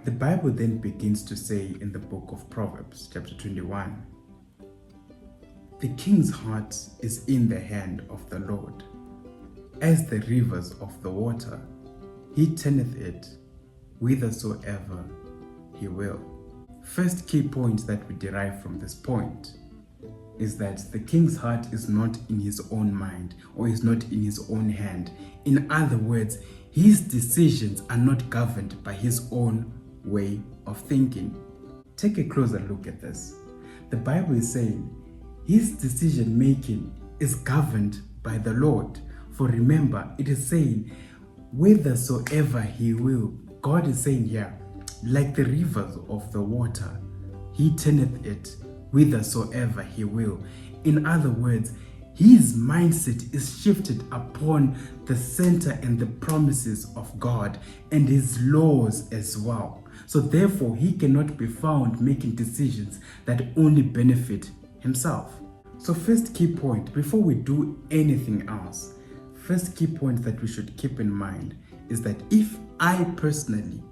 The Bible then begins to say in the book of Proverbs, chapter 21, "The king's heart is in the hand of the Lord. As the rivers of the water, he turneth it whithersoever he will." First key point that we derive from this point is that the king's heart is not in his own mind or is not in his own hand. In other words, his decisions are not governed by his own way of thinking. Take a closer look at this. The Bible is saying his decision making is governed by the Lord. For remember, it is saying, whithersoever he will. God is saying here, like the rivers of the water, he turneth it whithersoever he will. In other words, his mindset is shifted upon the center and the promises of God and his laws as well. So therefore, he cannot be found making decisions that only benefit himself. So first key point, before we do anything else, first key point that we should keep in mind is that if I personally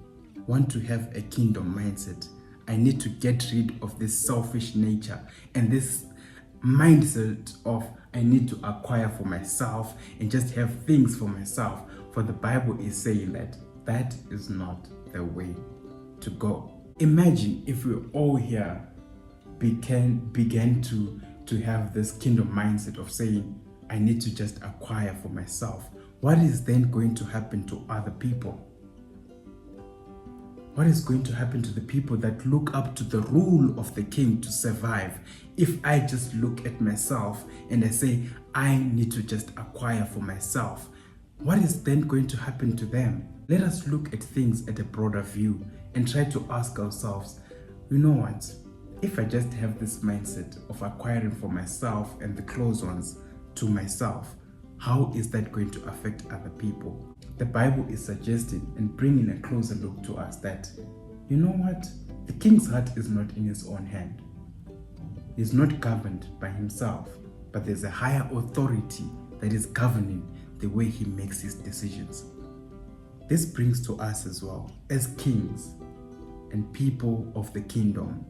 want to have a kingdom mindset, I need to get rid of this selfish nature and this mindset of I need to acquire for myself and just have things for myself. For the Bible is saying that that is not the way to go. Imagine if we all here began to have this kingdom mindset of saying, I need to just acquire for myself. What is then going to happen to other people? What is going to happen to the people that look up to the rule of the king to survive if I just look at myself and I say, I need to just acquire for myself? What is then going to happen to them? Let us look at things at a broader view and try to ask ourselves, you know what? If I just have this mindset of acquiring for myself and the close ones to myself, how is that going to affect other people? The Bible is suggesting and bringing a closer look to us that, you know what? The king's heart is not in his own hand. He's not governed by himself, but there's a higher authority that is governing the way he makes his decisions. This brings to us as well, as kings and people of the kingdom,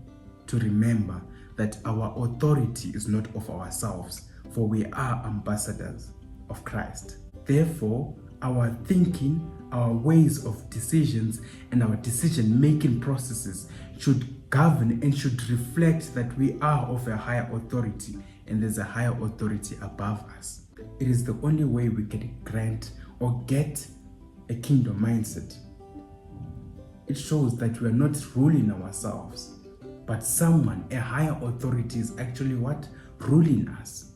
to remember that our authority is not of ourselves, for we are ambassadors of Christ. Therefore, our thinking, our ways of decisions, and our decision-making processes should govern and should reflect that we are of a higher authority and there's a higher authority above us. It is the only way we can grant or get a kingdom mindset. It shows that we are not ruling ourselves, but someone, a higher authority, is actually what? Ruling us.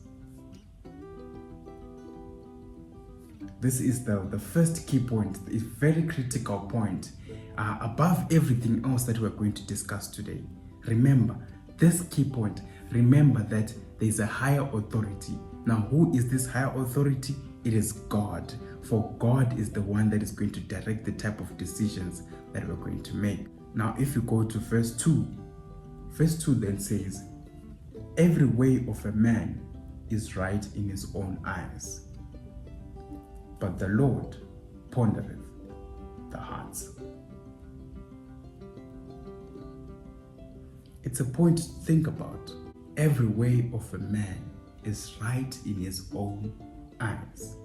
This is the first key point, a very critical point, above everything else that we're going to discuss today. Remember, this key point, remember that there's a higher authority. Now, who is this higher authority? It is God. For God is the one that is going to direct the type of decisions that we're going to make. Now, if you go to verse 2 then says, every way of a man is right in his own eyes, but the Lord pondereth the hearts. It's a point to think about. Every way of a man is right in his own eyes.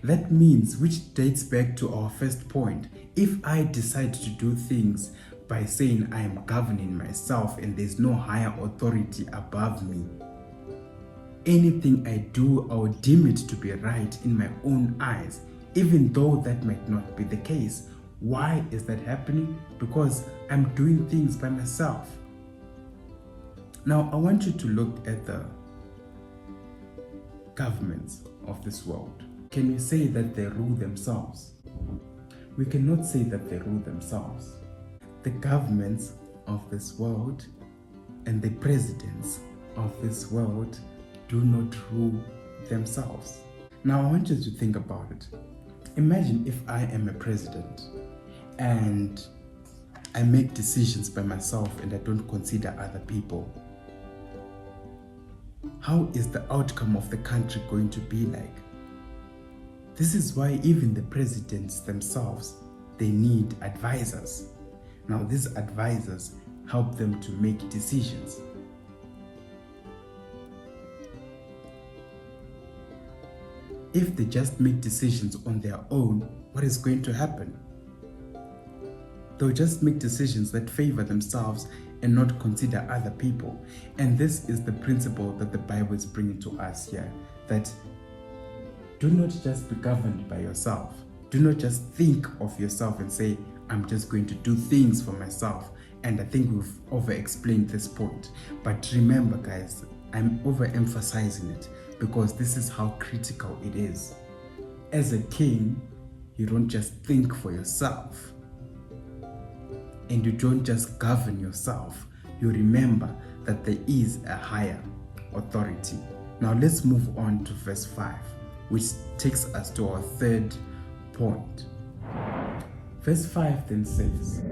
That means, which dates back to our first point, if I decide to do things by saying I am governing myself and there's no higher authority above me, anything I do, I will deem it to be right in my own eyes, even though that might not be the case. Why is that happening? Because I'm doing things by myself. Now, I want you to look at the governments of this world. Can we say that they rule themselves? We cannot say that they rule themselves. The governments of this world and the presidents of this world do not rule themselves. Now, I want you to think about it. Imagine if I am a president and I make decisions by myself and I don't consider other people. How is the outcome of the country going to be like? This is why even the presidents themselves, they need advisors. Now, these advisors help them to make decisions. If they just make decisions on their own, what is going to happen? They'll just make decisions that favor themselves and not consider other people. And this is the principle that the Bible is bringing to us here, that do not just be governed by yourself. Do not just think of yourself and say, I'm just going to do things for myself. And I think we've over-explained this point. But remember, guys, I'm overemphasizing it because this is how critical it is. As a king, you don't just think for yourself. And you don't just govern yourself. You remember that there is a higher authority. Now let's move on to verse 5, which takes us to our third point. Verse 5 then says,